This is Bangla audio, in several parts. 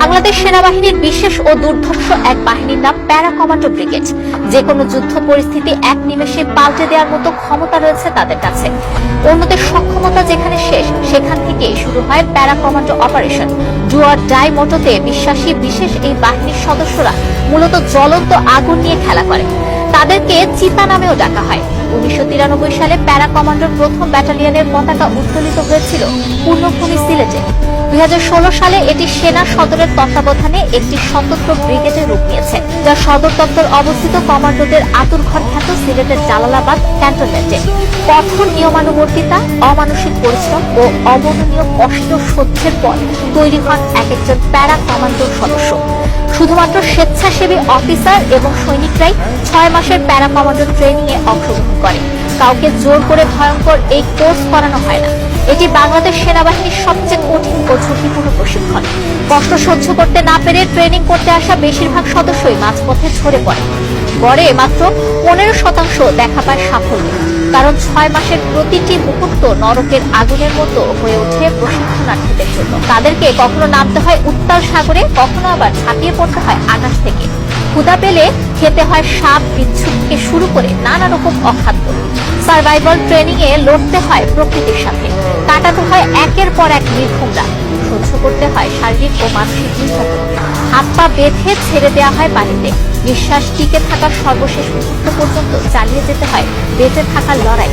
বাংলাদেশ সেনাবাহিনীর বিশেষ ও দুর্ধর্ষ এক বাহিনীর নাম প্যারা কমান্ডো ব্রিগেড। যে কোনো যুদ্ধ পরিস্থিতি এক নিমেষে পাল্টে দেওয়ার মতো ক্ষমতা রয়েছে তাদের কাছে। অন্যদের সক্ষমতা যেখানে শেষ, সেখান থেকে শুরু হয় para commando operation. Do or die মোটোতে বিশ্বাসী বিশেষ এই বাহিনীর সদস্যরা মূলত জ্বলন্ত আগুন নিয়ে খেলা করে। তাদেরকে চিতা নামেও ডাকা হয়। 1993 সালে প্যারা কমান্ডোর প্রথম ব্যাটালিয়নের পতাকা উত্তোলিত হয়েছিল পূর্ণভূমি সিলেটে। 2016 সালে এটি সেনা সদরের তত্ত্বাবধানে একটি স্বতন্ত্র ব্রিগেডের রূপ নিয়েছে, যার সদর দপ্তর অবস্থিত কমান্ডোদের আতুরঘর খ্যাত সিলেটের জালালাবাদ ক্যান্টনমেন্টে। কঠোর নিয়মানুবর্তিতা, অমানসিক পরিশ্রম ও অবর্ণনীয় কষ্ট সহ্যের পর তৈরি হন এক একজন প্যারা কমান্ডোর সদস্য। শুধুমাত্র স্বেচ্ছাসেবী অফিসার এবং সৈনিকরাই 6 মাসের প্যারা কমান্ডো ট্রেনিং এ অংশগ্রহণ করে। কাউকে জোর করে ভয়ঙ্কর এই কোর্স করানো হয় না। এটি বাংলাদেশ সেনাবাহিনীর সবচেয়ে কঠিন ও ঝুঁকিপূর্ণ প্রশিক্ষণ। কষ্ট সহ্য করতে না পেরে ট্রেনিং করতে আসা বেশিরভাগ সদস্যই মাঝপথে ঝরে পড়ে। গড়ে মাত্র 15% দেখা পায় সাফল্য, কারণ 6 মাসের প্রতিটি মুহূর্ত নরকের আগুনের মতো হয়ে ওঠে প্রশিক্ষণার্থীদের জন্য। তাদেরকে কখনো নামতে হয় উত্তাল সাগরে, কখনো আবার ঝাঁপিয়ে পড়তে হয় আকাশ থেকে। ক্ষুধা পেলে খেতে হয় সাপ, বিচ্ছু থেকে শুরু করে নানা রকম অখাদ্য। সার্ভাইভাল ট্রেনিং এ লড়তে হয় প্রকৃতির সাথে, কাটাতে হয় একের পর এক নির্ঘুম রাত, সহ্য করতে হয় শারীরিক ও মানসিক নির্যাতন। হাত পা বেঁধে ছেড়ে দেওয়া হয় পানিতে। নিঃশ্বাস টিকে থাকার সর্বশেষ মুহূর্ত পর্যন্ত চালিয়ে যেতে হয় বেঁচে থাকার লড়াই।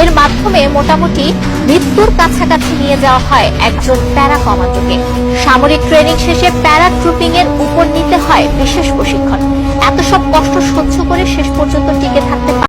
এর মাধ্যমে মোটামুটি মৃত্যুর কাছাকাছি নিয়ে যাওয়া হয় একজন প্যারা কমান্ডোকে। সামরিক ট্রেনিং শেষে প্যারা ট্রুপিং এর উপর নিতে হয় বিশেষ প্রশিক্ষণ। এত সব কষ্ট সহ্য করে শেষ পর্যন্ত টিকে থাকতে